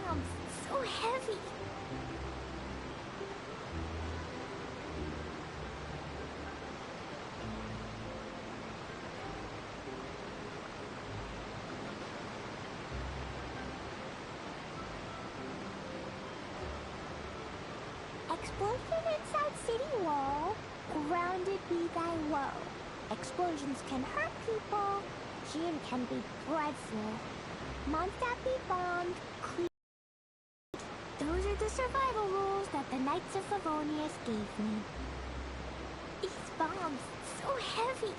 bombs, so heavy. Explosion inside city wall, grounded be thy woe. Explosions can hurt people, Jin can be dreadful. Mondstadt be bombed, clean. Those are the survival rules that the Knights of Favonius gave me. These bombs, so heavy.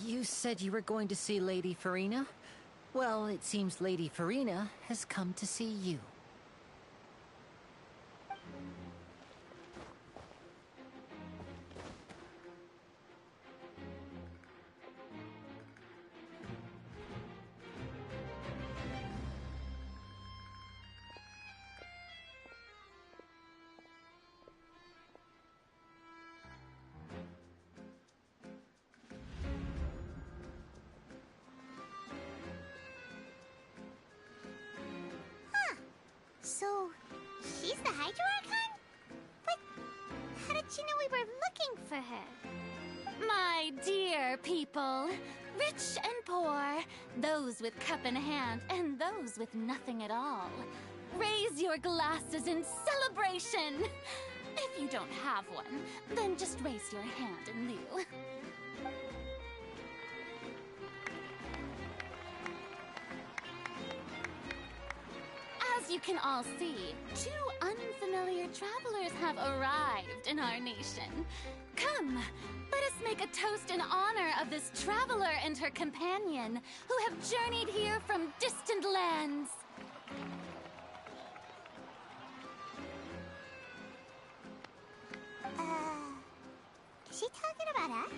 You said you were going to see Lady Farina? Well, it seems Lady Farina has come to see you. So, she's the Hydro Archon? But how did she know we were looking for her? My dear people, rich and poor, those with cup in hand and those with nothing at all, raise your glasses in celebration! If you don't have one, then just raise your hand in lieu. As you can all see, two unfamiliar travelers have arrived in our nation. Come, let us make a toast in honor of this traveler and her companion, who have journeyed here from distant lands. Is she talking about us?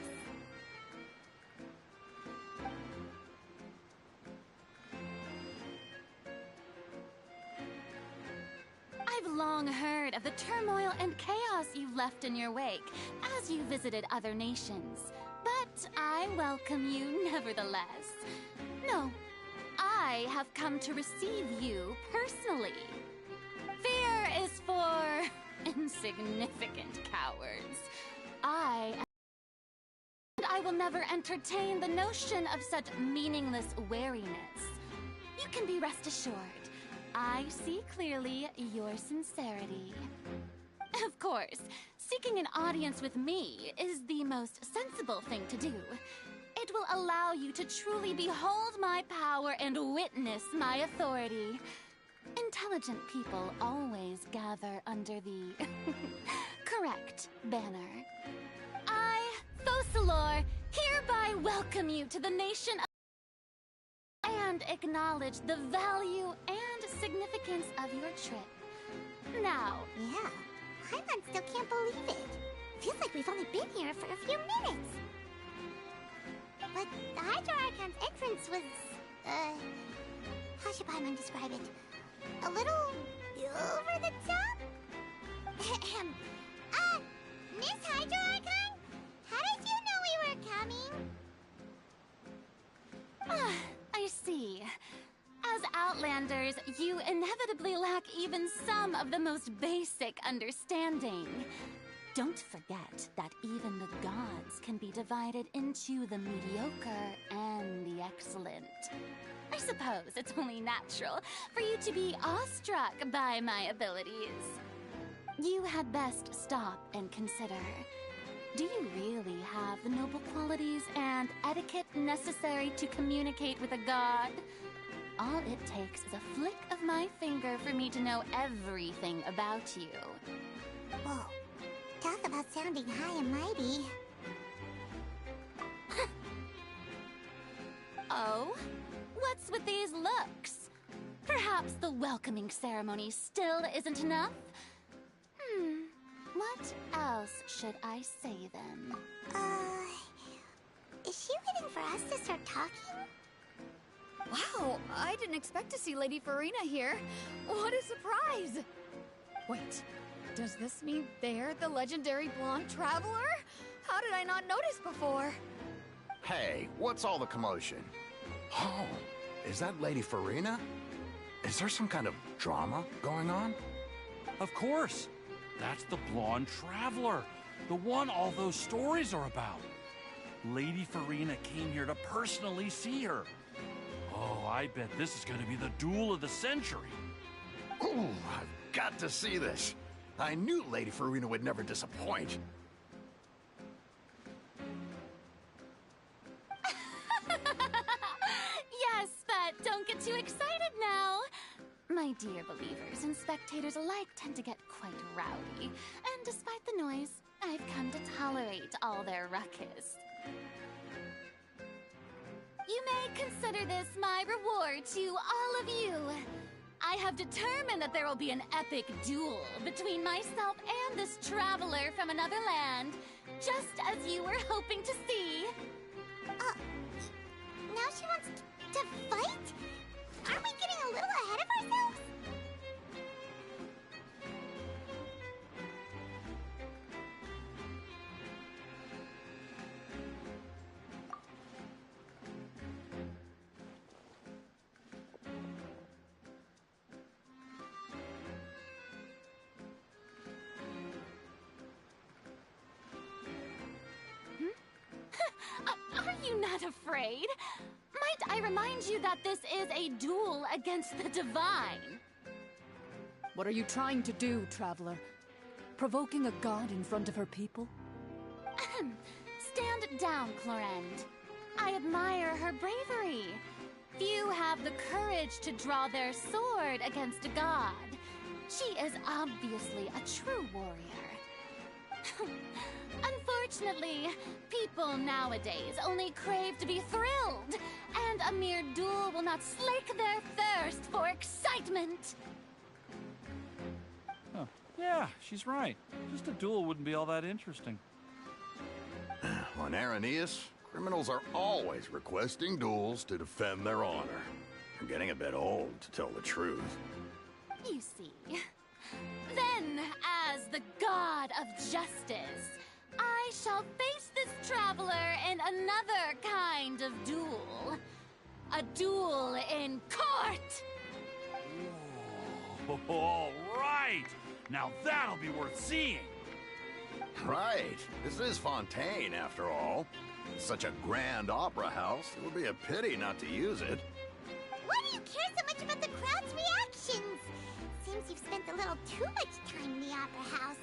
I've long heard of the turmoil and chaos you've left in your wake as you visited other nations, but I welcome you nevertheless. No, I have come to receive you personally. Fear is for insignificant cowards. I will never entertain the notion of such meaningless wariness. You can be rest assured. I see clearly your sincerity. Of course, seeking an audience with me is the most sensible thing to do. It will allow you to truly behold my power and witness my authority. Intelligent people always gather under the correct banner. I, Focalor, hereby welcome you to the nation of and acknowledge the value and significance of your trip. Now... Yeah, Paimon still can't believe it. Feels like we've only been here for a few minutes. But the Hydro Archon's entrance was, how should Paimon describe it? A little over the top? Miss Hydro Archon? How did you know we were coming? I see. As Outlanders, you inevitably lack even some of the most basic understanding. Don't forget that even the gods can be divided into the mediocre and the excellent. I suppose it's only natural for you to be awestruck by my abilities. You had best stop and consider. Do you really have the noble qualities and etiquette necessary to communicate with a god? All it takes is a flick of my finger for me to know everything about you. Whoa. Talk about sounding high and mighty. Oh? What's with these looks? Perhaps the welcoming ceremony still isn't enough? What else should I say then? Is she waiting for us to start talking? Wow, I didn't expect to see Lady Farina here. What a surprise! Wait, does this mean they're the legendary blonde traveler? How did I not notice before? Hey, what's all the commotion? Oh, is that Lady Farina? Is there some kind of drama going on? Of course. That's the blonde traveler. The one all those stories are about. Lady Farina came here to personally see her. Oh, I bet this is going to be the duel of the century. Ooh, I've got to see this. I knew Lady Farina would never disappoint. Yes, but don't get too excited now. My dear believers and spectators alike tend to get quite rowdy, and despite the noise, I've come to tolerate all their ruckus. You may consider this my reward to all of you. I have determined that there will be an epic duel between myself and this traveler from another land, just as you were hoping to see. Now she wants to fight? Aren't we getting a little ahead of ourselves? Are you not afraid? Might I remind you that this is a duel against the divine? What are you trying to do, traveler? Provoking a god in front of her people? Stand down, Clorend. I admire her bravery. Few have the courage to draw their sword against a god. She is obviously a true warrior. Unfortunately, people nowadays only crave to be thrilled, and a mere duel will not slake their thirst for excitement. Huh. Yeah, she's right. Just a duel wouldn't be all that interesting. On Araneus, criminals are always requesting duels to defend their honor. I'm getting a bit old, to tell the truth. You see. Then, as the god of justice, I shall face this traveler in another kind of duel. A duel in court! Whoa. All right! Now that'll be worth seeing! Right. This is Fontaine, after all. Such a grand opera house, it would be a pity not to use it. Why do you care so much about the crowd's reactions? Seems you've spent a little too much time in the opera house.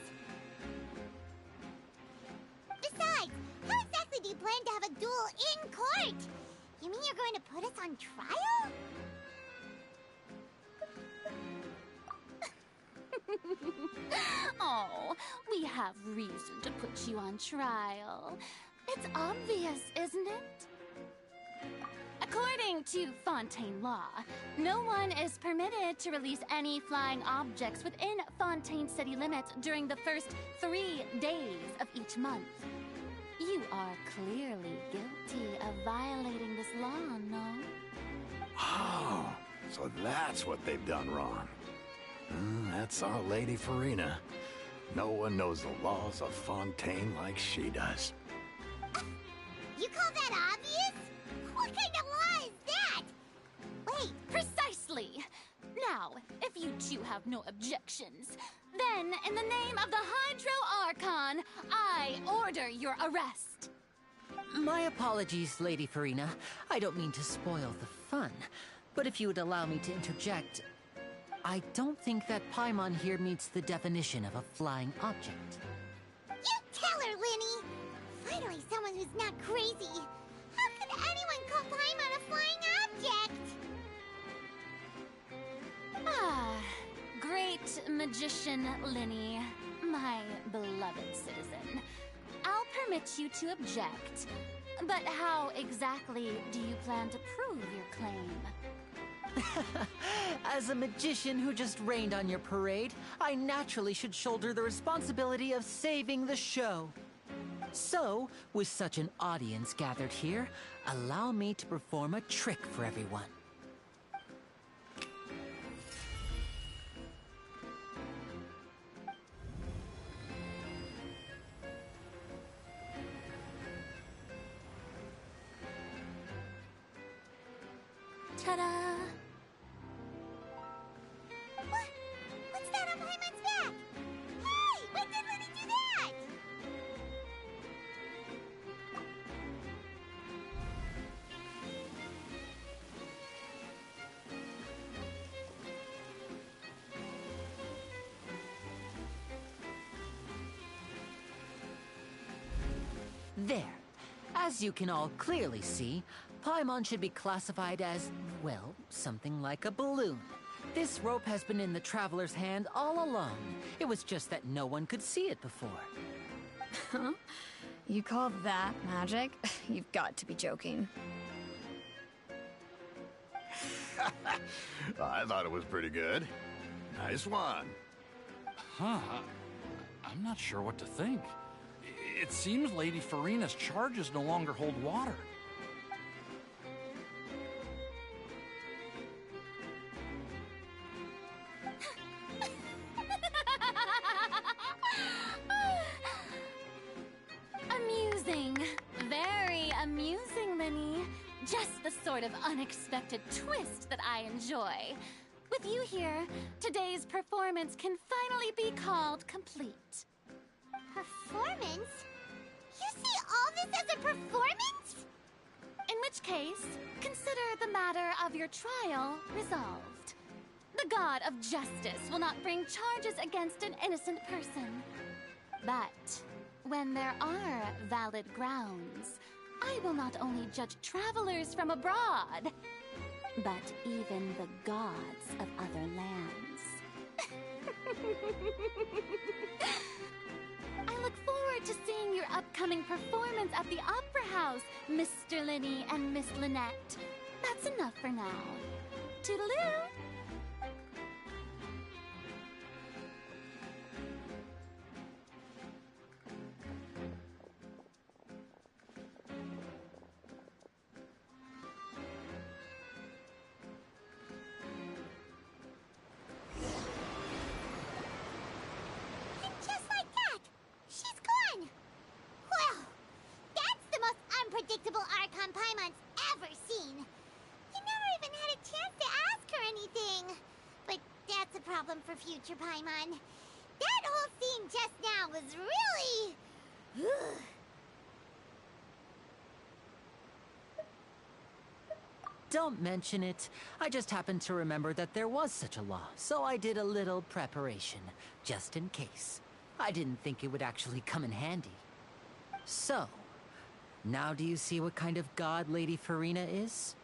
Besides, how exactly do you plan to have a duel in court? You mean you're going to put us on trial? Oh, we have reason to put you on trial. It's obvious, isn't it? According to Fontaine law, no one is permitted to release any flying objects within Fontaine city limits during the first 3 days of each month. You are clearly guilty of violating this law, no? Oh, so that's what they've done wrong. That's our Lady Farina. No one knows the laws of Fontaine like she does. You call that obvious? What kind of law is that? Wait, Precisely! Now, if you two have no objections, then in the name of the Hydro Archon, I order your arrest. My apologies, Lady Farina. I don't mean to spoil the fun, but if you would allow me to interject, I don't think that Paimon here meets the definition of a flying object. you tell her, Linny! Finally someone who's not crazy. How could anyone call Paimon a flying object? Ah, great magician Linny, my beloved citizen. I'll permit you to object, but how exactly do you plan to prove your claim? As a magician who just rained on your parade, I naturally should shoulder the responsibility of saving the show. So, with such an audience gathered here, allow me to perform a trick for everyone. Ta-da! What? What's that on Paimon's back? Hey! When did Lenny do that? There. As you can all clearly see, Paimon should be classified as, well, something like a balloon. This rope has been in the Traveler's hand all along. It was just that no one could see it before. Huh? You call that magic? You've got to be joking. I thought it was pretty good. Nice one. Huh. I'm not sure what to think. It seems Lady Farina's charges no longer hold water. Amusing. Very amusing, Linny. Just the sort of unexpected twist that I enjoy. With you here, today's performance can finally be called complete. Performance? You see all this as a performance? In which case, consider the matter of your trial resolved. The god of justice will not bring charges against an innocent person. But when there are valid grounds, I will not only judge travelers from abroad, but even the gods of other lands. I look forward to seeing your upcoming performance at the Opera House, Mr. Linny and Miss Lynette. That's enough for now. Toodaloo! Unpredictable Archon Paimon's ever seen. You never even had a chance to ask her anything. But that's a problem for future Paimon. That whole scene just now was really... Don't mention it. I just happened to remember that there was such a law, so I did a little preparation, just in case. I didn't think it would actually come in handy. So, now do you see what kind of god Lady Farina is?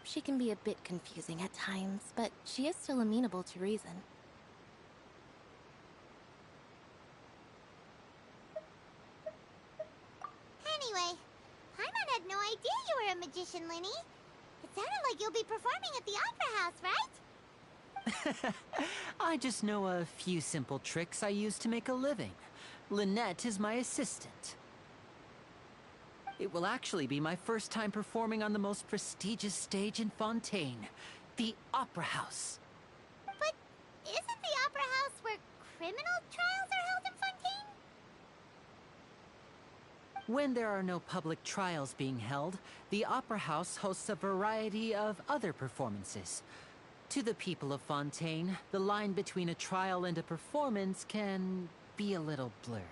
She can be a bit confusing at times, but she is still amenable to reason. Anyway, Paimon had no idea you were a magician, Linny. It sounded like you'll be performing at the Opera House, right? I just know a few simple tricks I use to make a living. Lynette is my assistant. It will actually be my first time performing on the most prestigious stage in Fontaine, the Opera House. But isn't the Opera House where criminal trials are held in Fontaine? When there are no public trials being held, the Opera House hosts a variety of other performances. To the people of Fontaine, the line between a trial and a performance can be a little blurred.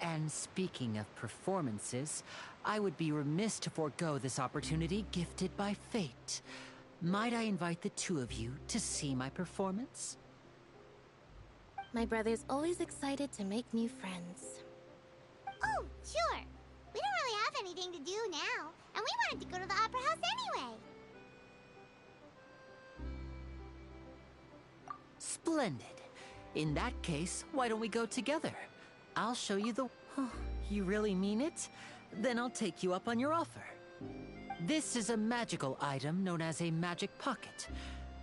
And speaking of performances, I would be remiss to forego this opportunity gifted by fate. Might I invite the two of you to see my performance? My brother's always excited to make new friends. Oh, sure. We don't really have anything to do now, and we wanted to go to the Opera House anyway. Splendid. In that case, why don't we go together? I'll show you the... Oh, you really mean it? Then I'll take you up on your offer. This is a magical item known as a magic pocket.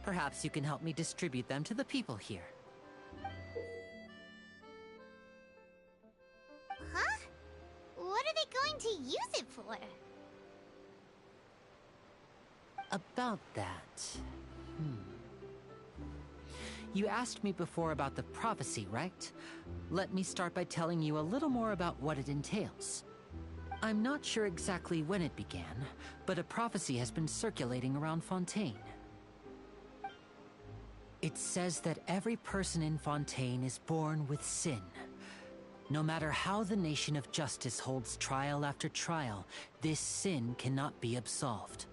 Perhaps you can help me distribute them to the people here. Huh? What are they going to use it for? About that... You asked me before about the prophecy, right? Let me start by telling you a little more about what it entails. I'm not sure exactly when it began, but a prophecy has been circulating around Fontaine. It says that every person in Fontaine is born with sin. No matter how the Nation of Justice holds trial after trial, this sin cannot be absolved.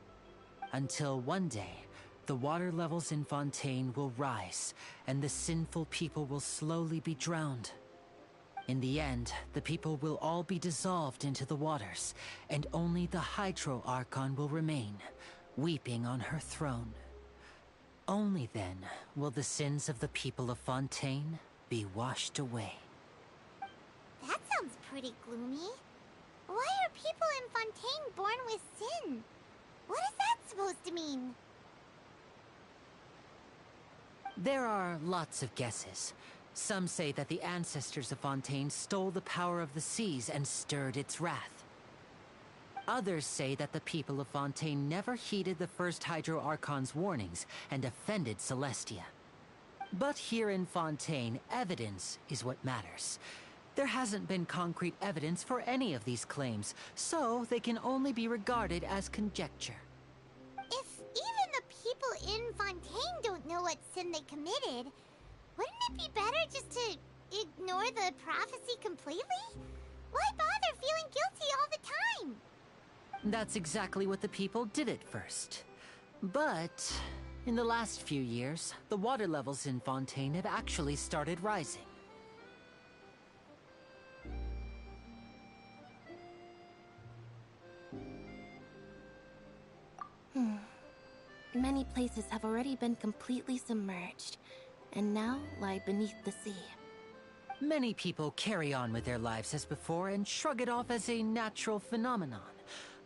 Until one day, the water levels in Fontaine will rise, and the sinful people will slowly be drowned. In the end, the people will all be dissolved into the waters, and only the Hydro Archon will remain, weeping on her throne. Only then will the sins of the people of Fontaine be washed away. That sounds pretty gloomy. Why are people in Fontaine born with sin? What is that supposed to mean? There are lots of guesses. Some say that the ancestors of Fontaine stole the power of the seas and stirred its wrath. Others say that the people of Fontaine never heeded the first Hydro Archon's warnings and offended Celestia. But here in Fontaine, evidence is what matters. There hasn't been concrete evidence for any of these claims, so they can only be regarded as conjecture. If even the people in Fontaine don't know what sin they committed, wouldn't it be better just to ignore the prophecy completely? Why bother feeling guilty all the time? That's exactly what the people did at first. But in the last few years, the water levels in Fontaine have actually started rising. Many places have already been completely submerged, and now lie beneath the sea. Many people carry on with their lives as before and shrug it off as a natural phenomenon.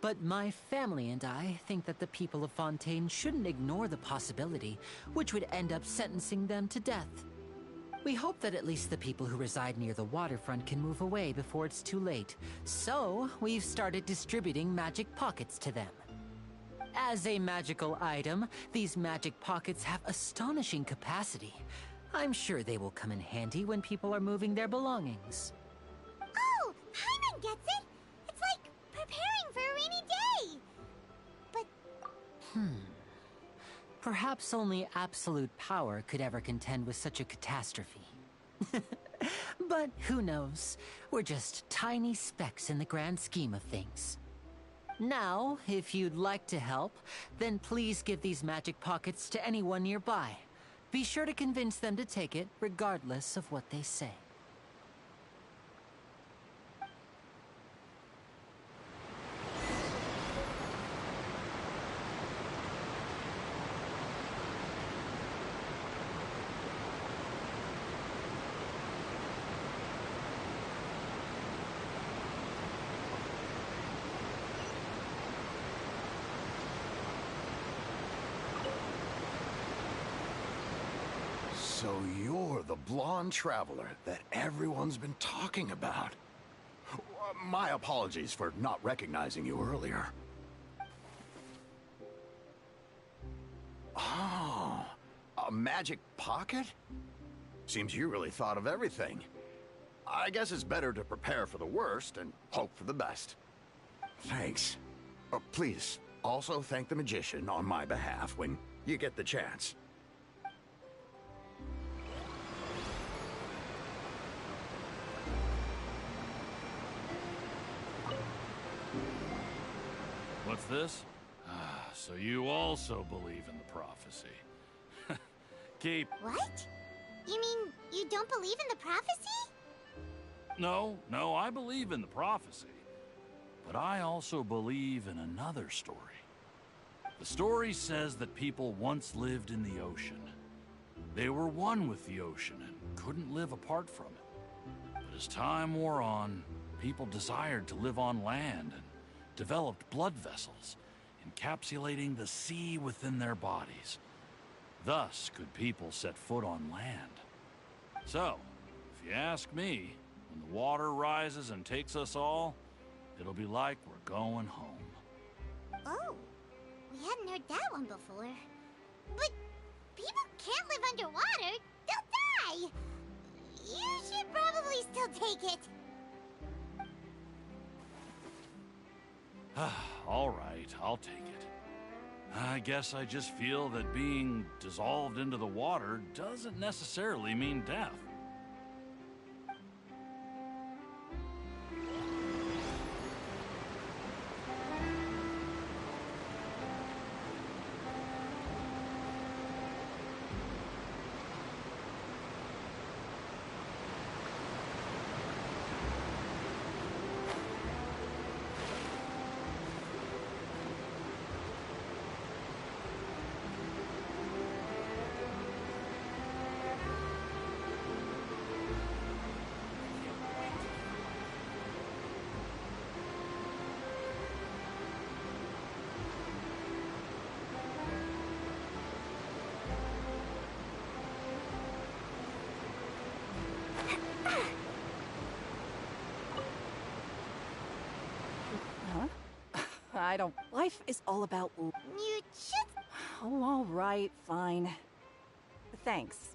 But my family and I think that the people of Fontaine shouldn't ignore the possibility, which would end up sentencing them to death. We hope that at least the people who reside near the waterfront can move away before it's too late. So, we've started distributing magic pockets to them. As a magical item, these magic pockets have astonishing capacity. I'm sure they will come in handy when people are moving their belongings. Oh, Paimon gets it! It's like preparing for a rainy day! But... Perhaps only absolute power could ever contend with such a catastrophe. But who knows? We're just tiny specks in the grand scheme of things. Now, if you'd like to help, then please give these magic pockets to anyone nearby. Be sure to convince them to take it, regardless of what they say. So you're the blonde traveler that everyone's been talking about. My apologies for not recognizing you earlier. Oh, a magic pocket? Seems you really thought of everything. I guess it's better to prepare for the worst and hope for the best. Thanks. Please, also thank the magician on my behalf when you get the chance. What's this? So you also believe in the prophecy. Keep... What? You mean you don't believe in the prophecy? No, I believe in the prophecy. But I also believe in another story. The story says that people once lived in the ocean. They were one with the ocean and couldn't live apart from it. But as time wore on, people desired to live on land and developed blood vessels, encapsulating the sea within their bodies. Thus could people set foot on land. So, if you ask me, when the water rises and takes us all, it'll be like we're going home. Oh, we hadn't heard that one before. But people can't live underwater. They'll die. You should probably still take it. All right, I'll take it. I guess I just feel that being dissolved into the water doesn't necessarily mean death. I don't... Life is all about... You just... Oh, all right, fine. Thanks.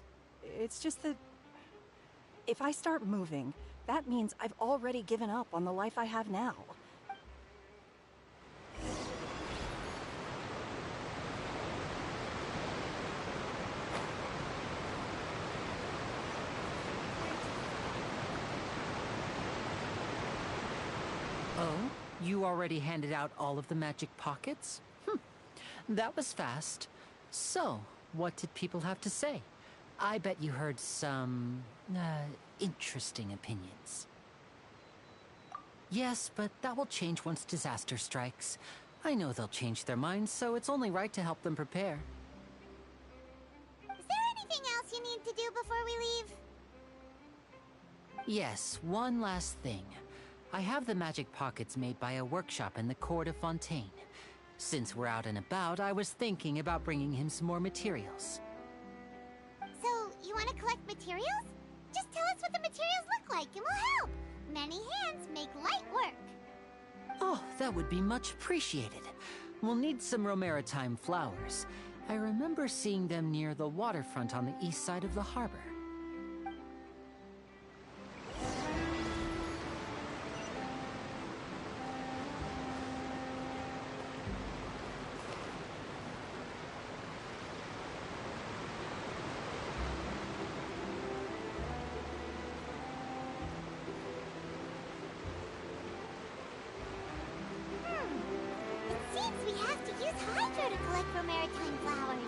It's just that... If I start moving, that means I've already given up on the life I have now. Oh? You already handed out all of the magic pockets? That was fast. So, what did people have to say? I bet you heard some, interesting opinions. Yes, but that will change once disaster strikes. I know they'll change their minds, so it's only right to help them prepare. Is there anything else you need to do before we leave? Yes, one last thing. I have the magic pockets made by a workshop in the court of Fontaine. Since we're out and about, I was thinking about bringing him some more materials. So, you want to collect materials? Just tell us what the materials look like and we'll help. Many hands make light work. Oh, that would be much appreciated. We'll need some Romaritime flowers. I remember seeing them near the waterfront on the east side of the harbor. It seems we have to use Hydro to collect Romaritime flowers.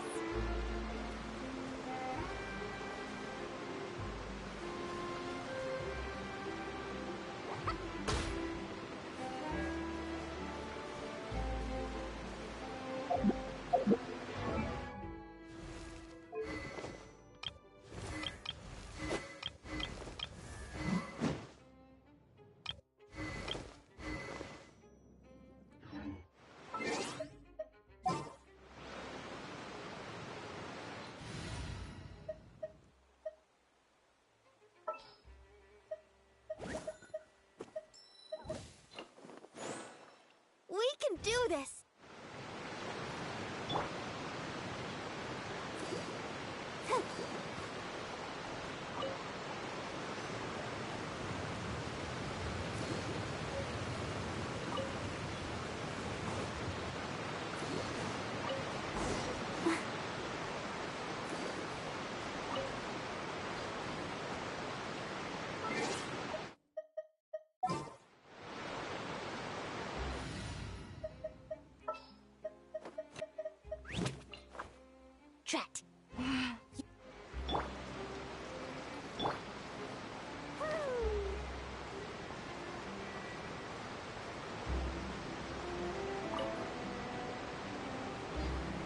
We can do this! Drat.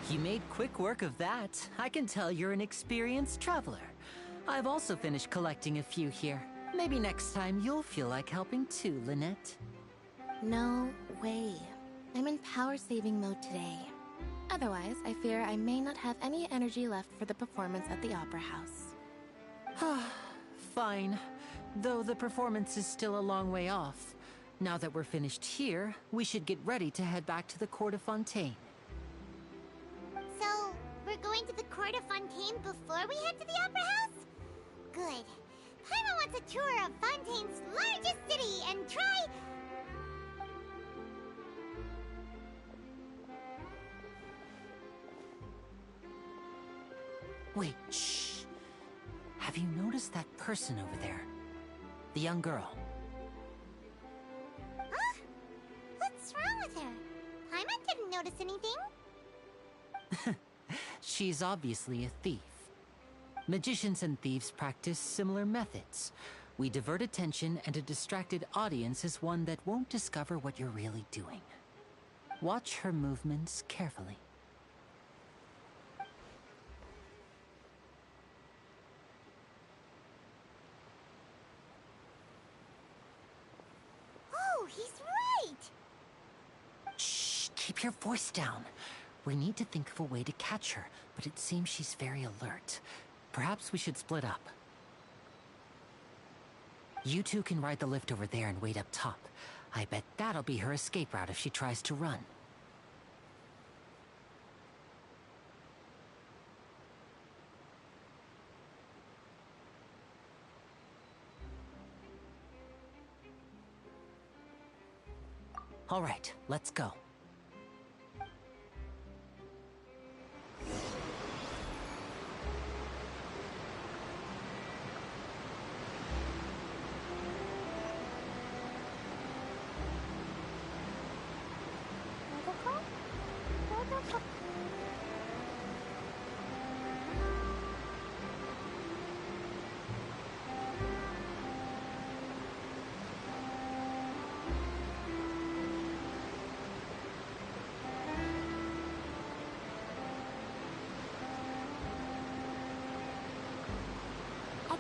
You made quick work of that. I can tell you're an experienced traveler. I've also finished collecting a few here. Maybe next time you'll feel like helping too, Lynette. No way. I'm in power-saving mode today. Otherwise, I fear I may not have any energy left for the performance at the Opera House. Fine. Though the performance is still a long way off. Now that we're finished here, we should get ready to head back to the Court of Fontaine. So, we're going to the Court of Fontaine before we head to the Opera House? Good. Paimon wants a tour of Fontaine's largest city and try... Wait, shh. Have you noticed that person over there? The young girl. Huh? What's wrong with her? Paimon didn't notice anything. She's obviously a thief. Magicians and thieves practice similar methods. We divert attention, and a distracted audience is one that won't discover what you're really doing. Watch her movements carefully. Oh, he's right! Shh, keep your voice down. We need to think of a way to catch her, but it seems she's very alert. Perhaps we should split up. You two can ride the lift over there and wait up top. I bet that'll be her escape route if she tries to run. All right, let's go.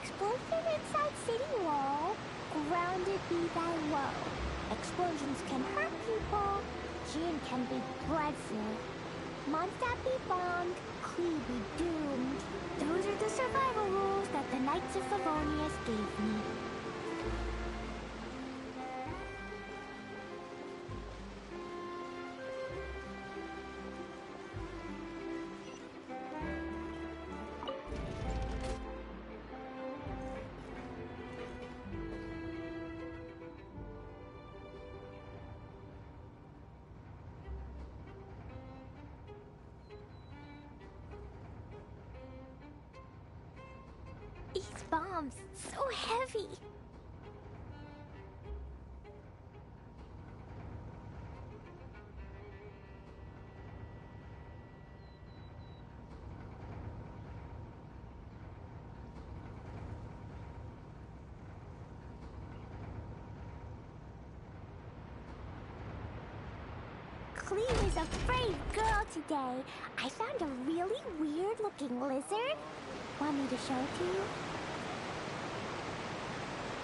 Explosion inside city wall. Grounded be thy woe. Explosions can hurt people. Gin can be dreadful. Mondstadt be bombed. Klee be doomed. Those are the survival rules that the Knights of Favonius gave me. These bombs, so heavy. Klee is a brave girl today. I found a really weird-looking lizard. Want me to show it to you?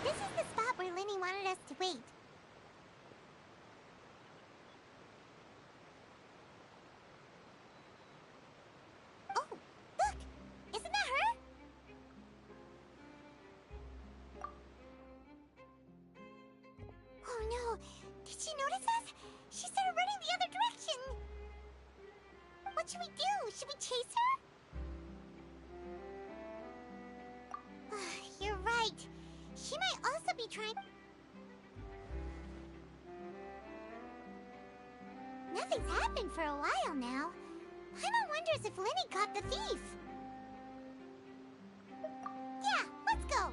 This is the spot where Lenny wanted us to wait. Oh, look! Isn't that her? Oh no! Did she notice us? She started running the other direction! What should we do? Should we chase her? You're right. She might also be trying... Nothing's happened for a while now. Paimon wonders if Lenny caught the thief. Yeah, let's go.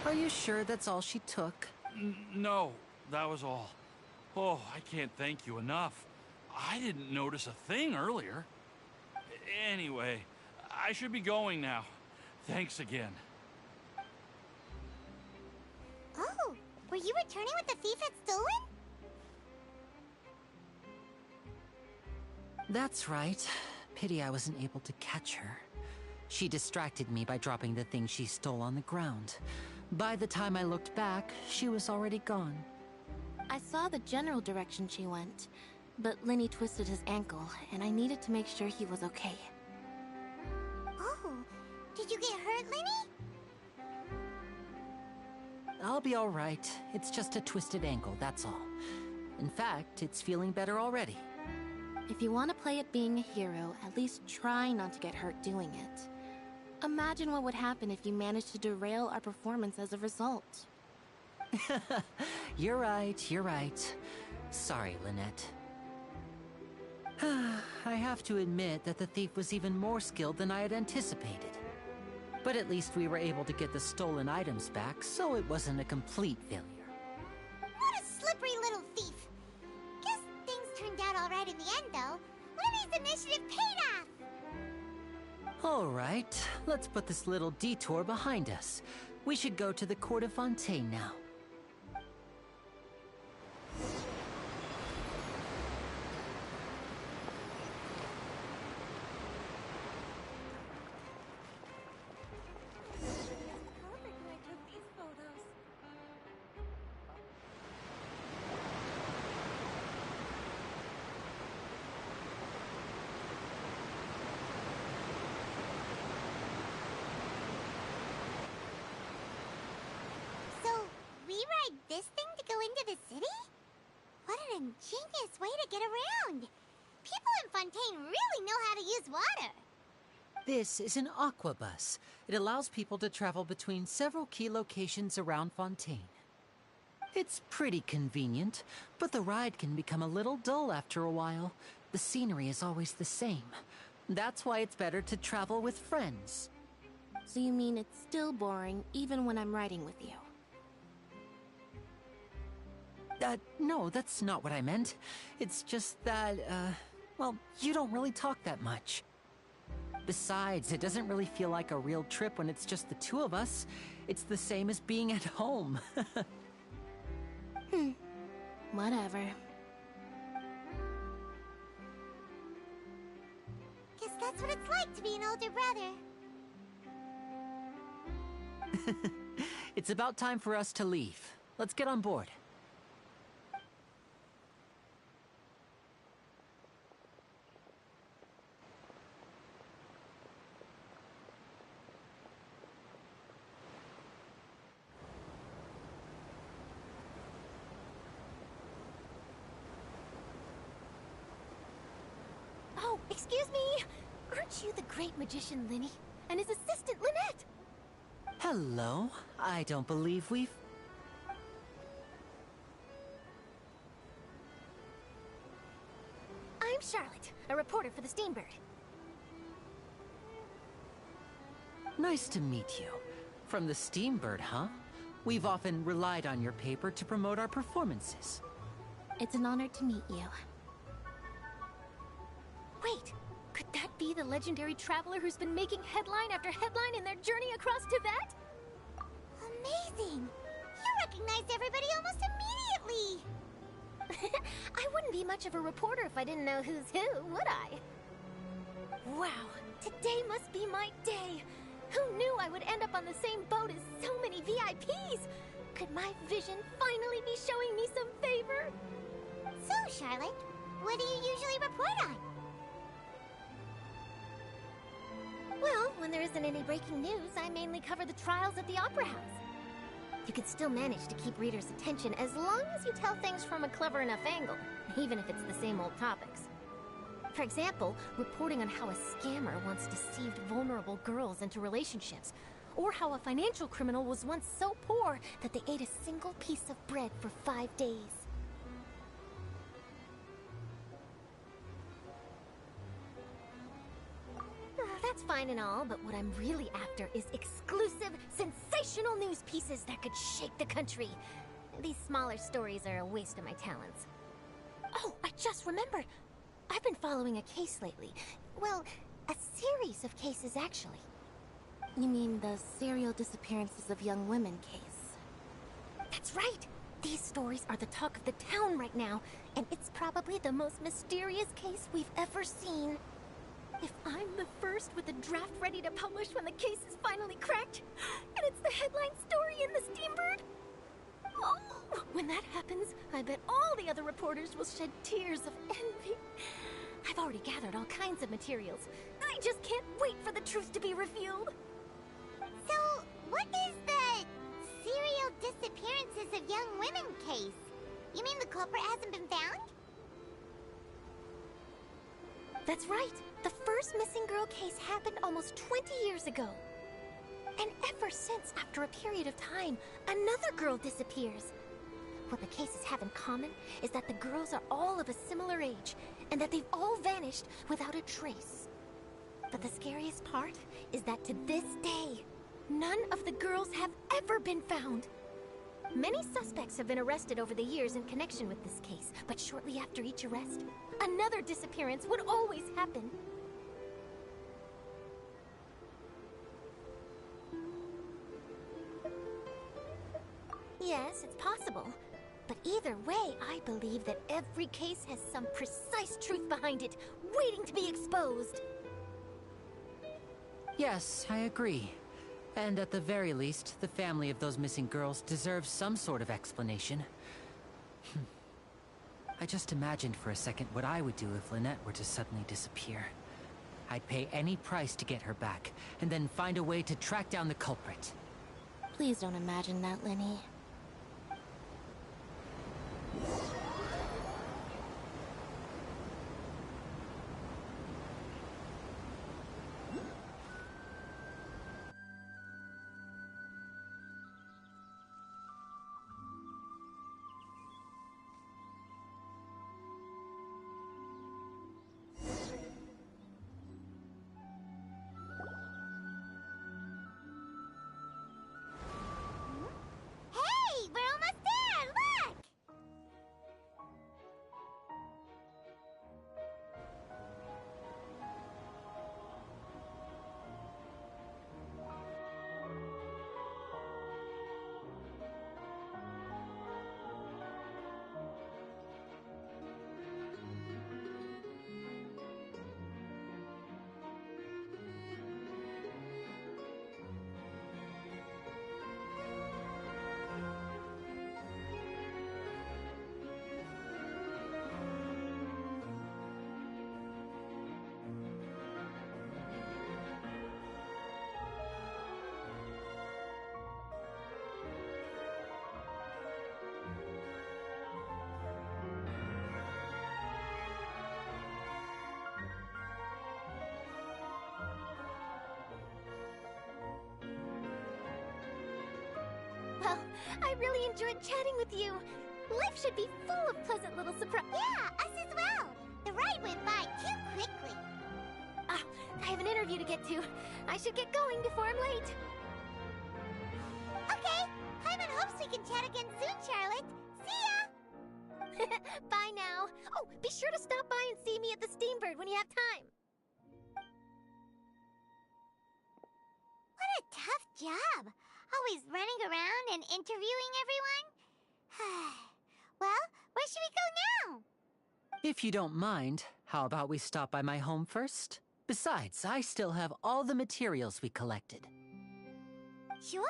Are you sure that's all she took? No, that was all. Oh, I can't thank you enough. I didn't notice a thing earlier. Anyway, I should be going now. Thanks again. Oh, were you returning what the thief had stolen? That's right. Pity I wasn't able to catch her. She distracted me by dropping the thing she stole on the ground. By the time I looked back, she was already gone. I saw the general direction she went, but Lenny twisted his ankle, and I needed to make sure he was okay. Oh, did you get hurt, Lenny? I'll be all right. It's just a twisted ankle, that's all. In fact, it's feeling better already. If you want to play at being a hero, at least try not to get hurt doing it. Imagine what would happen if you managed to derail our performance as a result. You're right, you're right. Sorry, Lynette. I have to admit that the thief was even more skilled than I had anticipated. But at least we were able to get the stolen items back, so it wasn't a complete failure. What a slippery little thief. Guess things turned out all right in the end, though. Lenny's initiative paid off. All right, let's put this little detour behind us. We should go to the Court of Fontaine now. This thing to go into the city? What an ingenious way to get around! People in Fontaine really know how to use water! This is an aquabus. It allows people to travel between several key locations around Fontaine. It's pretty convenient, but the ride can become a little dull after a while. The scenery is always the same. That's why it's better to travel with friends. So you mean it's still boring even when I'm riding with you? No, that's not what I meant. It's just that, well, you don't really talk that much. Besides, it doesn't really feel like a real trip when it's just the two of us. It's the same as being at home. Whatever. Guess that's what it's like to be an older brother. It's about time for us to leave. Let's get on board. Oh, excuse me! Aren't you the great magician Lenny? And his assistant Lynette? Hello. I don't believe we've... I'm Charlotte, a reporter for the Steambird. Nice to meet you. From the Steambird, huh? We've often relied on your paper to promote our performances. It's an honor to meet you. Wait, could that be the legendary traveler who's been making headline after headline in their journey across Tibet? Amazing! You recognized everybody almost immediately! I wouldn't be much of a reporter if I didn't know who's who, would I? Wow, today must be my day! Who knew I would end up on the same boat as so many VIPs? Could my vision finally be showing me some favor? So, Charlotte, what do you usually report on? Well, when there isn't any breaking news, I mainly cover the trials at the Opera House. You can still manage to keep readers' attention as long as you tell things from a clever enough angle, even if it's the same old topics. For example, reporting on how a scammer once deceived vulnerable girls into relationships, or how a financial criminal was once so poor that they ate a single piece of bread for 5 days. That's fine and all, but what I'm really after is exclusive, sensational news pieces that could shake the country. These smaller stories are a waste of my talents. Oh, I just remembered. I've been following a case lately. Well, a series of cases, actually. You mean the serial disappearances of young women case? That's right! These stories are the talk of the town right now, and it's probably the most mysterious case we've ever seen. If I'm the first with a draft ready to publish when the case is finally cracked, and it's the headline story in the Steambird, oh, when that happens, I bet all the other reporters will shed tears of envy. I've already gathered all kinds of materials. I just can't wait for the truth to be revealed. So, what is the serial disappearances of young women case? You mean the culprit hasn't been found? That's right. The first missing girl case happened almost 20 years ago. And ever since, after a period of time, another girl disappears. What the cases have in common is that the girls are all of a similar age, and that they've all vanished without a trace. But the scariest part is that to this day, none of the girls have ever been found. Many suspects have been arrested over the years in connection with this case, but shortly after each arrest, another disappearance would always happen. Yes, it's possible. But either way, I believe that every case has some precise truth behind it, waiting to be exposed. Yes, I agree. And at the very least, the family of those missing girls deserves some sort of explanation. I just imagined for a second what I would do if Lynette were to suddenly disappear. I'd pay any price to get her back, and then find a way to track down the culprit. Please don't imagine that, Lenny. Hey, we're almost there! Look! Well, I really enjoyed chatting with you. Life should be full of pleasant little surprises. Yeah, us as well. The ride went by too quickly. Ah, I have an interview to get to. I should get going before I'm late. Okay, Hyman hopes we can chat again soon, Charlotte. See ya! Bye now. Oh, be sure to stop by and see me at the Steambird when you have time. What a tough job. Always running around and interviewing everyone. Well, where should we go now? If you don't mind, how about we stop by my home first? Besides, I still have all the materials we collected. Sure,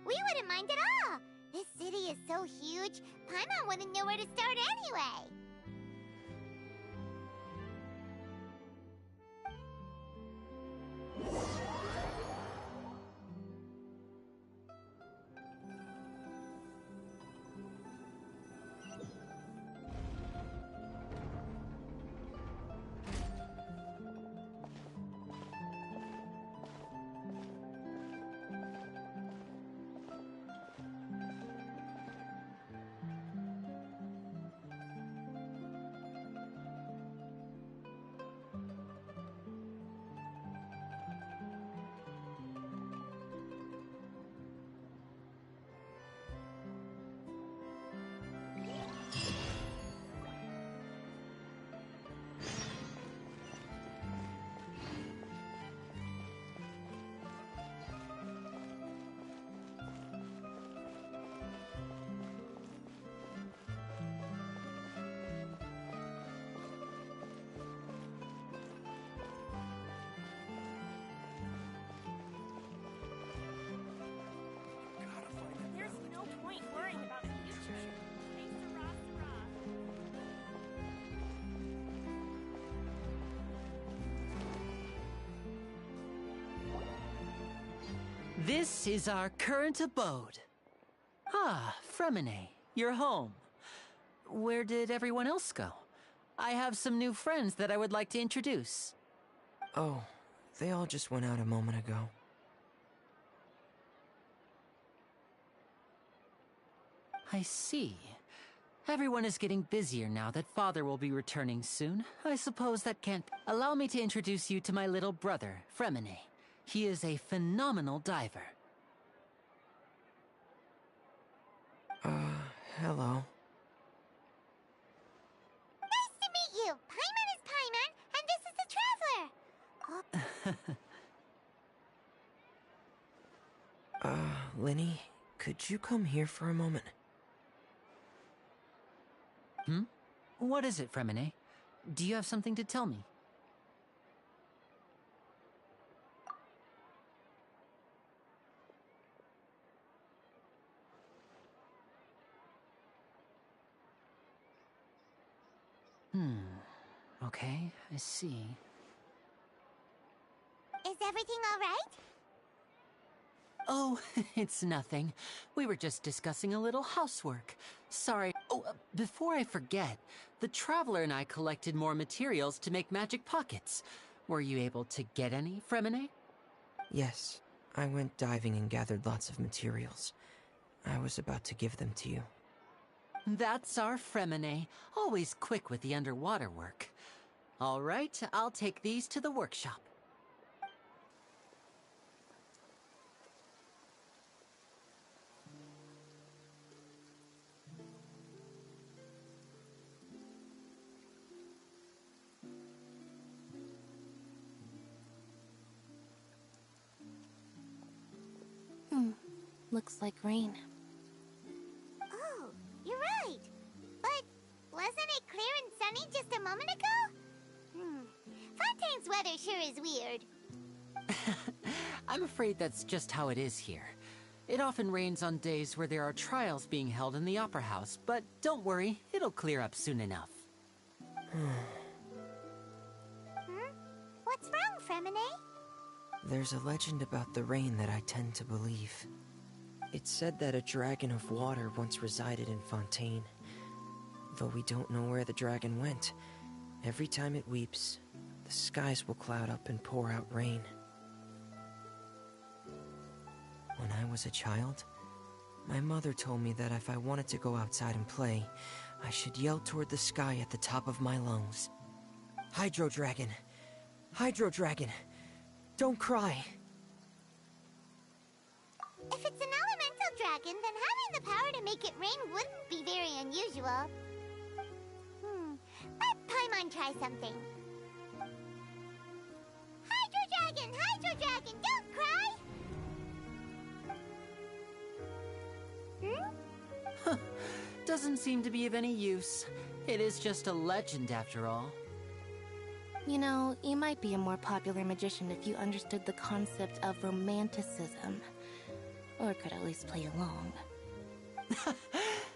we wouldn't mind at all. This city is so huge, Paimon wouldn't know where to start anyway. This is our current abode. Ah, Fremine, you're home. Where did everyone else go? I have some new friends that I would like to introduce. Oh, they all just went out a moment ago. I see. Everyone is getting busier now that Father will be returning soon. I suppose that can't... Allow me to introduce you to my little brother, Fremine. He is a phenomenal diver. Hello. Nice to meet you. Paimon is Paimon, and this is the Traveler. Linny, could you come here for a moment? What is it, Fremine? Do you have something to tell me? Okay, I see. Is everything all right? Oh, it's nothing. We were just discussing a little housework. Sorry. Oh, before I forget, the Traveler and I collected more materials to make magic pockets. Were you able to get any, Fremine? Yes, I went diving and gathered lots of materials. I was about to give them to you. That's our Fremine, always quick with the underwater work. All right, I'll take these to the workshop. Looks like rain. Oh, you're right. But wasn't it clear and sunny just a moment ago? Fontaine's weather sure is weird. I'm afraid that's just how it is here. It often rains on days where there are trials being held in the Opera House, but don't worry, it'll clear up soon enough. What's wrong, Fremine? There's a legend about the rain that I tend to believe. It's said that a dragon of water once resided in Fontaine. Though we don't know where the dragon went, every time it weeps, the skies will cloud up and pour out rain. When I was a child, my mother told me that if I wanted to go outside and play, I should yell toward the sky at the top of my lungs. Hydro Dragon! Hydro Dragon! Don't cry! If it's an elemental dragon, then having the power to make it rain wouldn't be very unusual. Let Paimon try something. Hydro Dragon, don't cry! Doesn't seem to be of any use. It is just a legend after all. You know, you might be a more popular magician if you understood the concept of romanticism. Or could at least play along.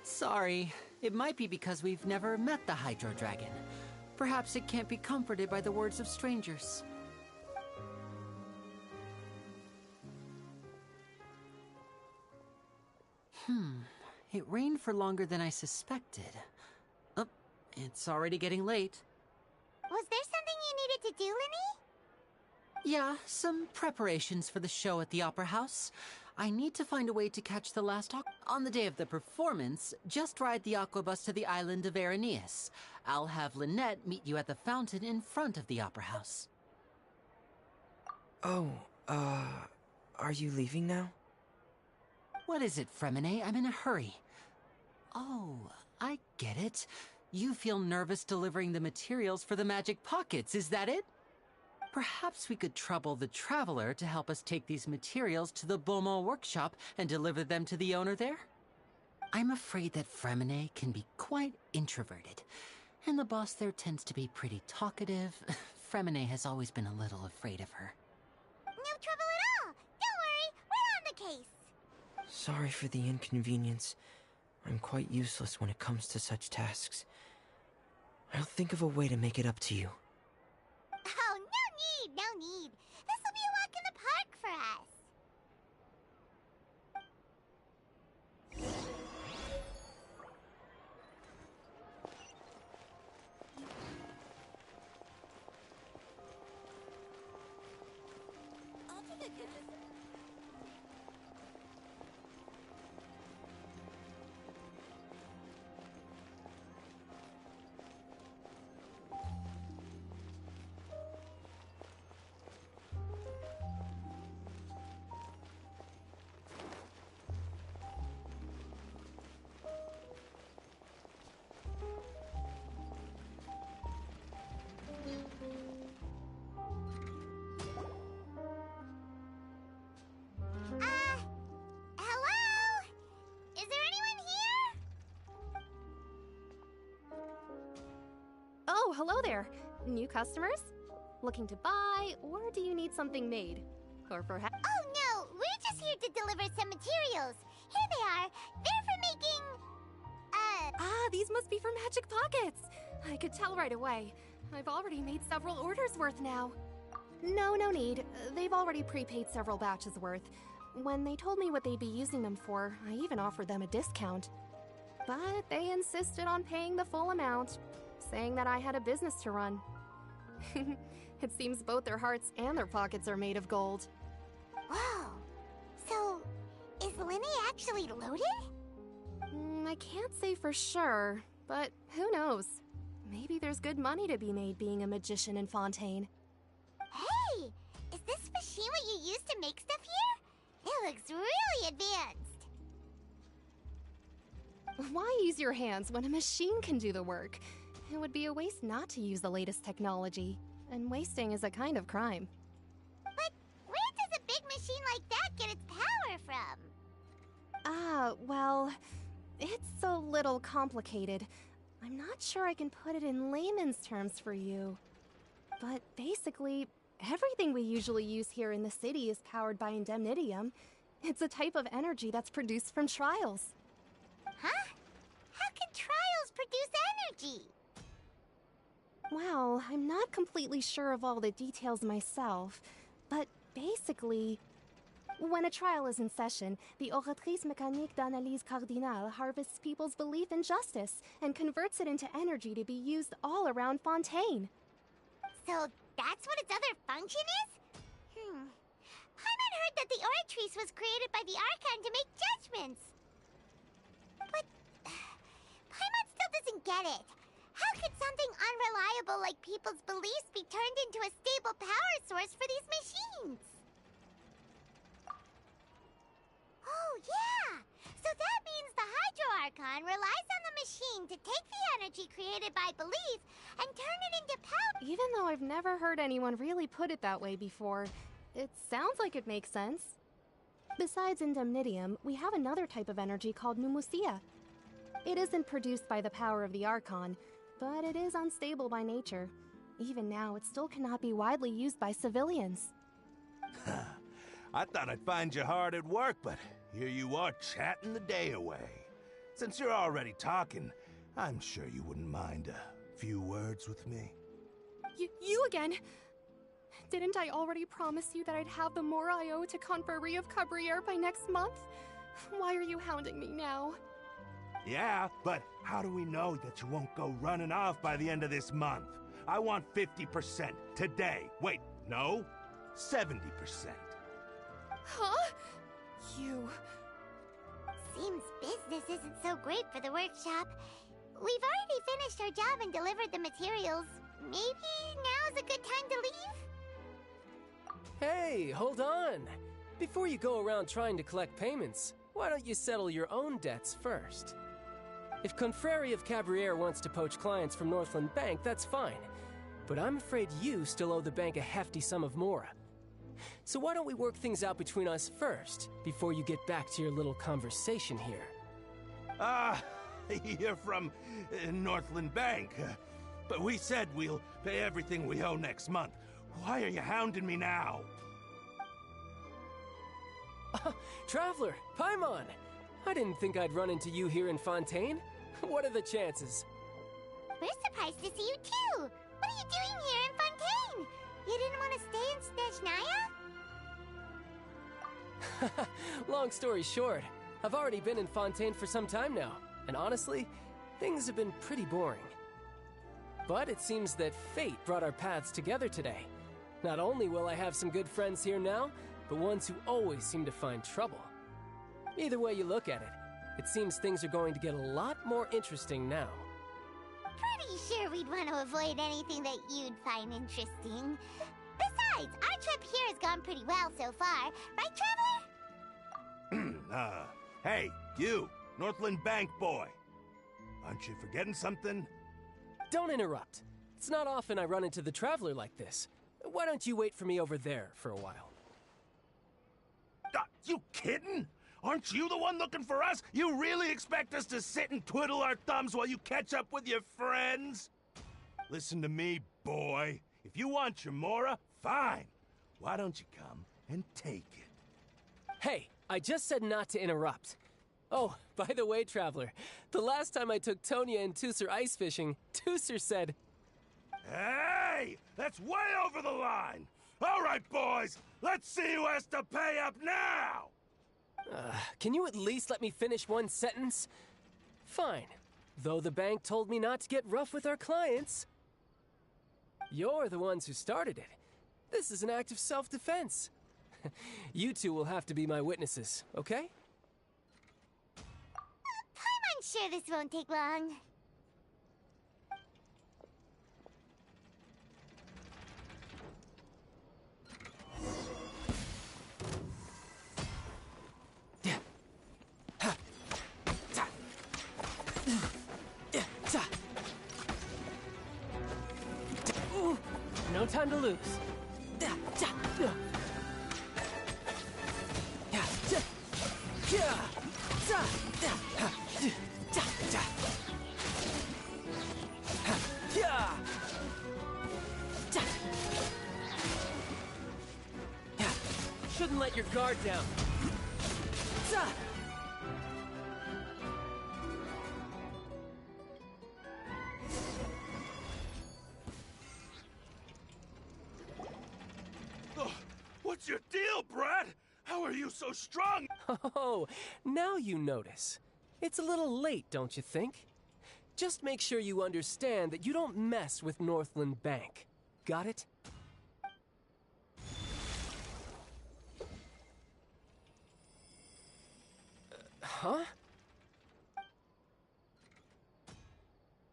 Sorry. It might be because we've never met the Hydro Dragon. Perhaps it can't be comforted by the words of strangers. It rained for longer than I suspected. Oh, it's already getting late. Was there something you needed to do, Linny? Yeah, some preparations for the show at the Opera House. I need to find a way to catch the last on the day of the performance, just ride the aquabus to the island of Araneus. I'll have Lynette meet you at the fountain in front of the Opera House. Oh, are you leaving now? What is it, Fremine? I'm in a hurry. Oh, I get it. You feel nervous delivering the materials for the magic pockets, is that it? Perhaps we could trouble the Traveler to help us take these materials to the Beaumont workshop and deliver them to the owner there? I'm afraid that Fremine can be quite introverted, and the boss there tends to be pretty talkative. Fremine has always been a little afraid of her. No trouble at all. Don't worry, we're on the case. Sorry for the inconvenience. I'm quite useless when it comes to such tasks. I'll think of a way to make it up to you. Oh, no need. This will be a walk in the park for us. Hello? Is there anyone here? Oh, hello there. New customers? Looking to buy, or do you need something made? Or perhaps... Oh no, we're just here to deliver some materials. Here they are. They're for making... Ah, these must be for Magic Pockets. I could tell right away. I've already made several orders worth now. No need. They've already prepaid several batches worth. When they told me what they'd be using them for, I even offered them a discount. But they insisted on paying the full amount, saying that I had a business to run. It seems both their hearts and their pockets are made of gold. Whoa. So, is Linny actually loaded? I can't say for sure, but who knows? Maybe there's good money to be made being a magician in Fontaine. Hey! Is this machine what you use to make stuff here? It looks really advanced. Why use your hands when a machine can do the work? It would be a waste not to use the latest technology, and wasting is a kind of crime. But where does a big machine like that get its power from? Well, it's a little complicated. I'm not sure I can put it in layman's terms for you. But basically, everything we usually use here in the city is powered by indemnitium. It's a type of energy that's produced from trials. Huh? How can trials produce energy? Well, I'm not completely sure of all the details myself, but basically, when a trial is in session, the oratrice mécanique d'analyse cardinale harvests people's belief in justice and converts it into energy to be used all around Fontaine. So that's what its other function is? Paimon heard that the oratrice was created by the Archon to make judgments. But Paimon still doesn't get it. How could something unreliable like people's beliefs be turned into a stable power source for these machines? Oh, yeah! So that means the Hydro Archon relies on the machine to take the energy created by belief and turn it into power. Even though I've never heard anyone really put it that way before, it sounds like it makes sense. Besides indemnitium, we have another type of energy called pneumosia. It isn't produced by the power of the Archon, but it is unstable by nature. Even now, it still cannot be widely used by civilians. I thought I'd find you hard at work, but here you are chatting the day away. Since you're already talking, I'm sure you wouldn't mind a few words with me. You again? Didn't I already promise you that I'd have the more I owe to Confrérie of Cabriere by next month? Why are you hounding me now? Yeah, but how do we know that you won't go running off by the end of this month? I want 50% today. Wait, no, 70%. Huh? You... Seems business isn't so great for the workshop. We've already finished our job and delivered the materials. Maybe now's a good time to leave? Hey, hold on. Before you go around trying to collect payments, why don't you settle your own debts first? If Confrérie of Cabriere wants to poach clients from Northland Bank, that's fine. But I'm afraid you still owe the bank a hefty sum of mora. So why don't we work things out between us first, before you get back to your little conversation here? You're from Northland Bank. But we said we'll pay everything we owe next month. Why are you hounding me now? Traveler, Paimon! I didn't think I'd run into you here in Fontaine. What are the chances? We're surprised to see you too! What are you doing here in Fontaine? You didn't want to stay in Snezhnaya? Long story short, I've already been in Fontaine for some time now, and honestly, things have been pretty boring. But it seems that fate brought our paths together today. Not only will I have some good friends here now, but ones who always seem to find trouble. Either way you look at it, it seems things are going to get a lot more interesting now. Pretty sure we'd want to avoid anything that you'd find interesting. Besides, our trip here has gone pretty well so far. Right, Traveler? Hey, you, Northland Bank boy. Aren't you forgetting something? Don't interrupt. It's not often I run into the Traveler like this. Why don't you wait for me over there for a while? You kidding? Aren't you the one looking for us? You really expect us to sit and twiddle our thumbs while you catch up with your friends? Listen to me, boy. If you want your Mora, fine. Why don't you come and take it? Hey, I just said not to interrupt. Oh, by the way, Traveler, the last time I took Tonya and Tooser ice fishing, Tooser said... Hey! That's way over the line! All right, boys, let's see who has to pay up now! Can you at least let me finish one sentence? Fine. Though the bank told me not to get rough with our clients. You're the ones who started it. This is an act of self-defense. You two will have to be my witnesses, okay? I'm sure this won't take long. No time to lose. Shouldn't let your guard down. What's your deal, Brad? How are you so strong? Oh, now you notice. It's a little late, don't you think? Just make sure you understand that you don't mess with Northland Bank. Got it? Huh?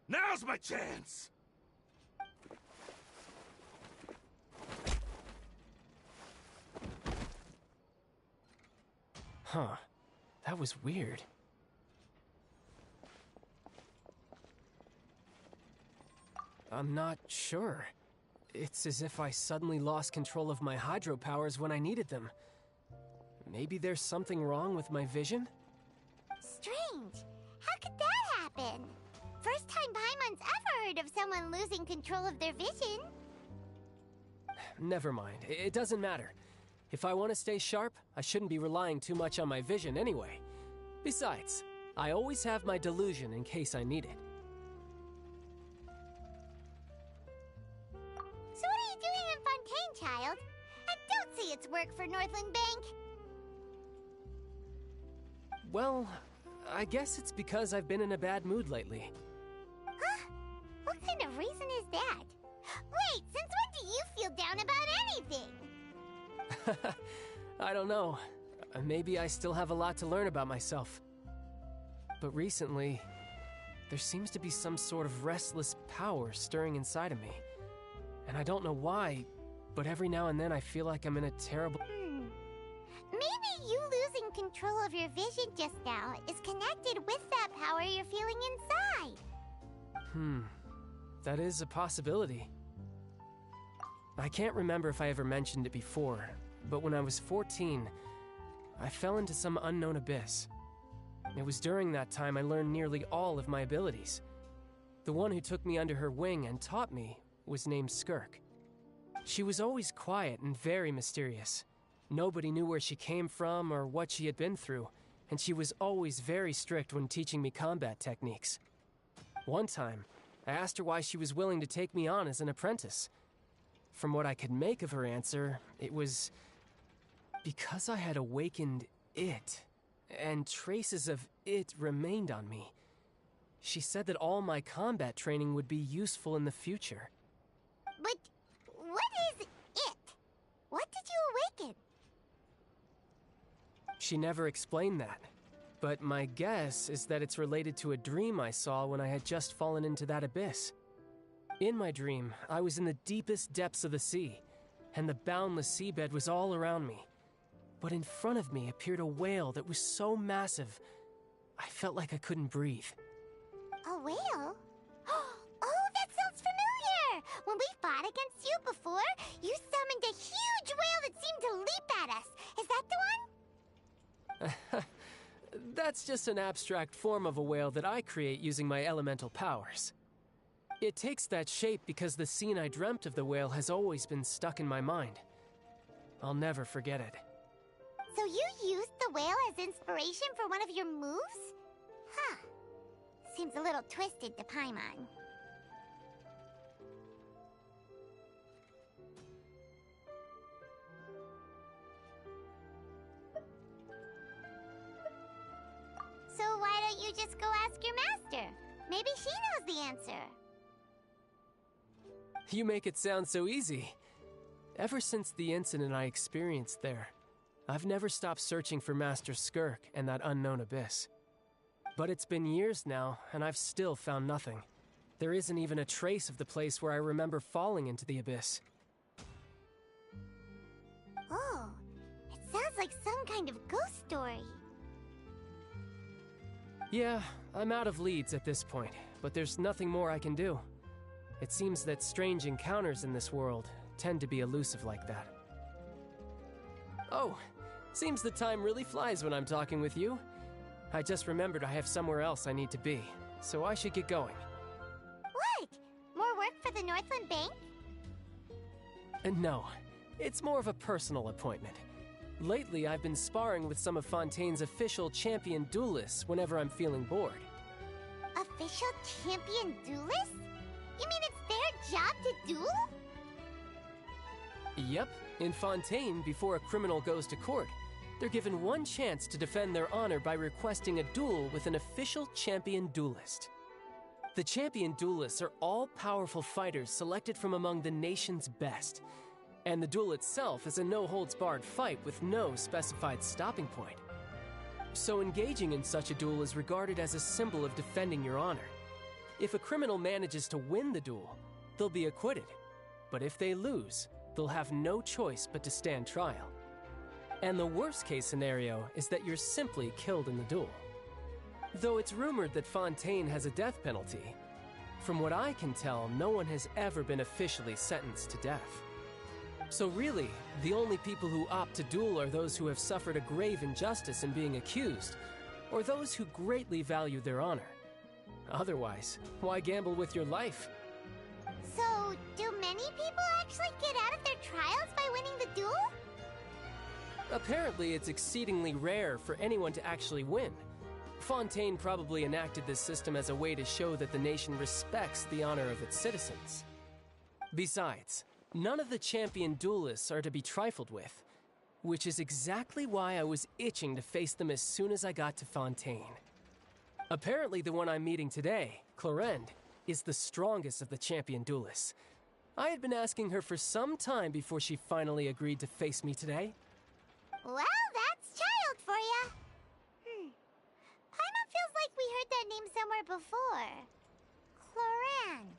Now's my chance! Huh. That was weird. I'm not sure. It's as if I suddenly lost control of my hydro powers when I needed them. Maybe there's something wrong with my vision? Strange. How could that happen? First time Paimon's ever heard of someone losing control of their vision. Never mind. It doesn't matter. If I want to stay sharp, I shouldn't be relying too much on my vision anyway. Besides, I always have my delusion in case I need it. So what are you doing in Fontaine, child? And don't say it's work for Northland Bank. Well, I guess it's because I've been in a bad mood lately. Huh? What kind of reason is that? Wait, since when do you feel down about anything? I don't know. Maybe I still have a lot to learn about myself. But recently, there seems to be some sort of restless power stirring inside of me. And I don't know why, but every now and then I feel like I'm in a terrible... Maybe you losing control of your vision just now is connected with that power you're feeling inside. That is a possibility. I can't remember if I ever mentioned it before, but when I was 14, I fell into some unknown abyss. It was during that time I learned nearly all of my abilities. The one who took me under her wing and taught me was named Skirk. She was always quiet and very mysterious. Nobody knew where she came from or what she had been through, and she was always very strict when teaching me combat techniques. One time, I asked her why she was willing to take me on as an apprentice. From what I could make of her answer, it was because I had awakened it, and traces of it remained on me. She said that all my combat training would be useful in the future. But what is it? What did you awaken? She never explained that. But my guess is that it's related to a dream I saw when I had just fallen into that abyss. In my dream, I was in the deepest depths of the sea, and the boundless seabed was all around me. But in front of me appeared a whale that was so massive, I felt like I couldn't breathe. A whale? Oh, that sounds familiar! When we fought against you before, you summoned a huge whale that seemed to leap at us. Is that the one? That's just an abstract form of a whale that I create using my elemental powers. It takes that shape because the scene I dreamt of the whale has always been stuck in my mind. I'll never forget it. So you used the whale as inspiration for one of your moves? Huh. Seems a little twisted to Paimon. So why don't you just go ask your master? Maybe she knows the answer. You make it sound so easy. Ever since the incident I experienced there, I've never stopped searching for Master Skirk and that unknown abyss. But it's been years now, and I've still found nothing. There isn't even a trace of the place where I remember falling into the abyss. Oh, it sounds like some kind of ghost story. Yeah, I'm out of leads at this point, but there's nothing more I can do. It seems that strange encounters in this world tend to be elusive like that. Oh, seems the time really flies when I'm talking with you. I just remembered I have somewhere else I need to be, so I should get going. What? More work for the Northland Bank? No, it's more of a personal appointment. Lately, I've been sparring with some of Fontaine's official champion duelists whenever I'm feeling bored. Official champion duelists? You mean it's their job to duel? Yep, in Fontaine, before a criminal goes to court, they're given one chance to defend their honor by requesting a duel with an official champion duelist. The champion duelists are all-powerful fighters selected from among the nation's best, and the duel itself is a no-holds-barred fight with no specified stopping point. So engaging in such a duel is regarded as a symbol of defending your honor. If a criminal manages to win the duel, they'll be acquitted. But if they lose, they'll have no choice but to stand trial. And the worst-case scenario is that you're simply killed in the duel. Though it's rumored that Fontaine has a death penalty, from what I can tell, no one has ever been officially sentenced to death. So really, the only people who opt to duel are those who have suffered a grave injustice in being accused, or those who greatly value their honor. Otherwise, why gamble with your life? So, do many people actually get out of their trials by winning the duel? Apparently, it's exceedingly rare for anyone to actually win. Fontaine probably enacted this system as a way to show that the nation respects the honor of its citizens. Besides, none of the champion duelists are to be trifled with, which is exactly why I was itching to face them as soon as I got to Fontaine. Apparently, the one I'm meeting today, Clorinde, is the strongest of the champion duelists. I had been asking her for some time before she finally agreed to face me today. Well, that's child for ya. Paimon feels like we heard that name somewhere before. Clorinde.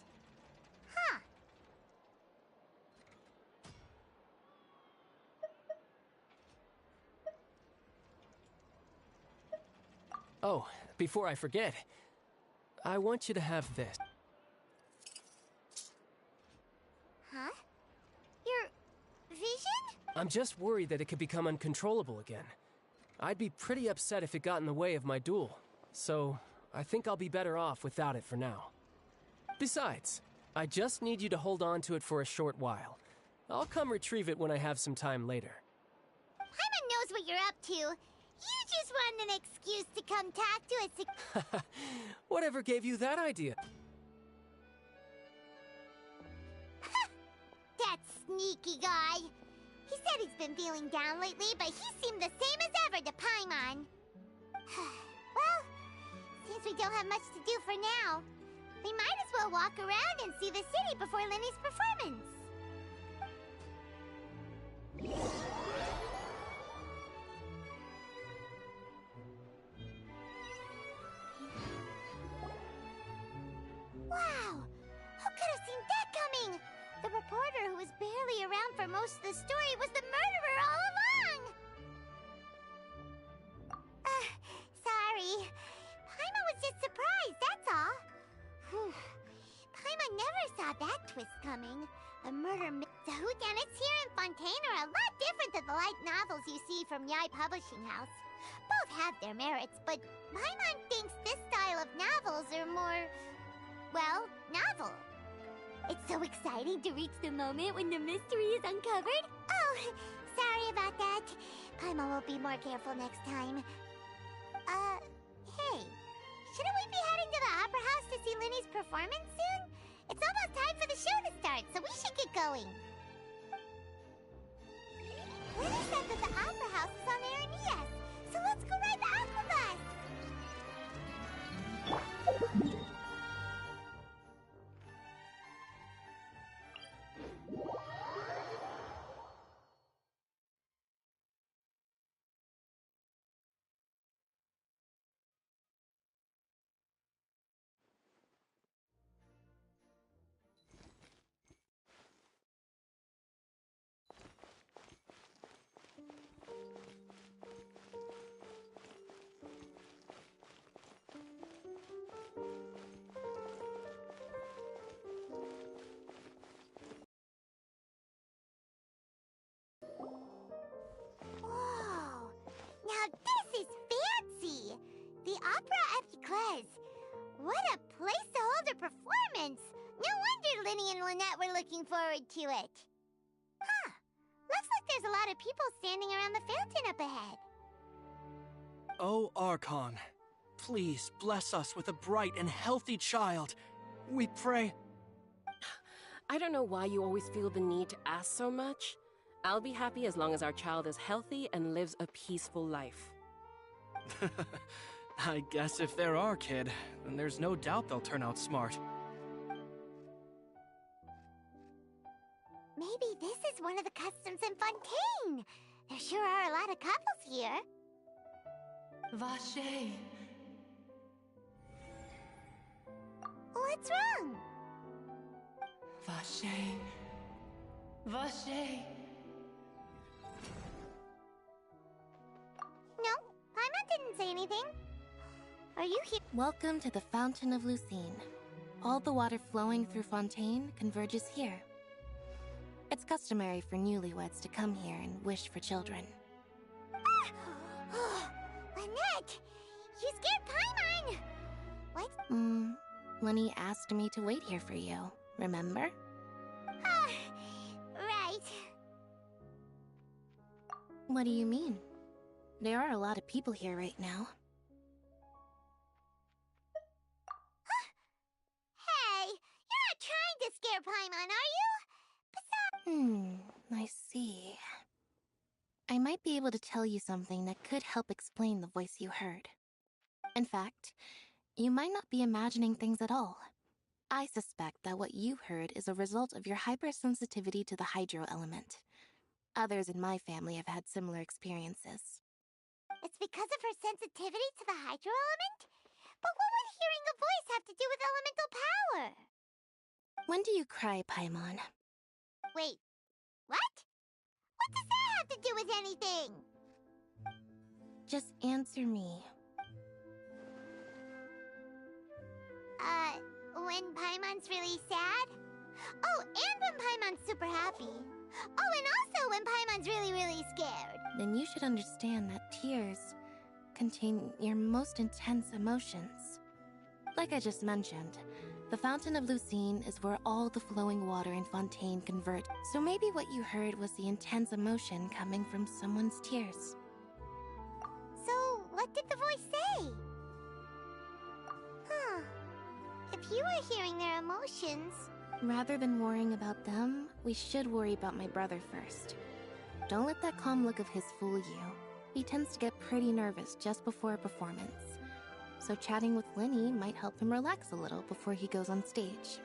Huh. Oh, before I forget, I want you to have this. Huh? Your vision? I'm just worried that it could become uncontrollable again. I'd be pretty upset if it got in the way of my duel, so I think I'll be better off without it for now. Besides, I just need you to hold on to it for a short while. I'll come retrieve it when I have some time later. Paimon knows what you're up to. You just want an excuse to come talk to us. Whatever gave you that idea? That sneaky guy. He said he's been feeling down lately, but he seemed the same as ever to Paimon. Well, since we don't have much to do for now, we might as well walk around and see the city before Lenny's performance. around for most of the story was the murderer all along! Sorry. Paimon was just surprised, that's all. Paimon never saw that twist coming. The the whodunits here in Fontaine are a lot different than the light novels you see from Yai Publishing House. Both have their merits, but Paimon thinks this style of novels are more, well, novel. It's so exciting to reach the moment when the mystery is uncovered. Oh, sorry about that. Paimon will be more careful next time. Hey, shouldn't we be heading to the Opera House to see Linny's performance soon? It's almost time for the show to start, so we should get going. Linny said that the Opera House is on Erinias, so let's go ride the Aqua Bus! Now this is fancy! The Opera Epiclese. What a place to hold a performance! No wonder Linny and Lynette were looking forward to it. Huh. Looks like there's a lot of people standing around the fountain up ahead. Oh, Archon, please bless us with a bright and healthy child. We pray. I don't know why you always feel the need to ask so much. I'll be happy as long as our child is healthy and lives a peaceful life. I guess if they're our kid, then there's no doubt they'll turn out smart. Maybe this is one of the customs in Fontaine. There sure are a lot of couples here. Vache. What's wrong? Vache. Vache. No, Paimon didn't say anything. Are you here? Welcome to the Fountain of Lucine. All the water flowing through Fontaine converges here. It's customary for newlyweds to come here and wish for children. Lynette! You scared Paimon! What? Lenny asked me to wait here for you, remember? Right. What do you mean? There are a lot of people here right now. Hey, you're not trying to scare Paimon, are you? I see. I might be able to tell you something that could help explain the voice you heard. In fact, you might not be imagining things at all. I suspect that what you heard is a result of your hypersensitivity to the hydro element. Others in my family have had similar experiences. It's because of her sensitivity to the hydro element? But what would hearing a voice have to do with elemental power? When do you cry, Paimon? Wait, what? What does that have to do with anything? Just answer me. When Paimon's really sad? Oh, and when Paimon's super happy. Oh, and also when Paimon's really, really scared. Then you should understand that tears contain your most intense emotions. Like I just mentioned, the Fountain of Lucine is where all the flowing water in Fontaine convert. So maybe what you heard was the intense emotion coming from someone's tears. So, what did the voice say? Huh. If you were hearing their emotions... Rather than worrying about them, we should worry about my brother first. Don't let that calm look of his fool you. He tends to get pretty nervous just before a performance. So chatting with Linny might help him relax a little before he goes on stage.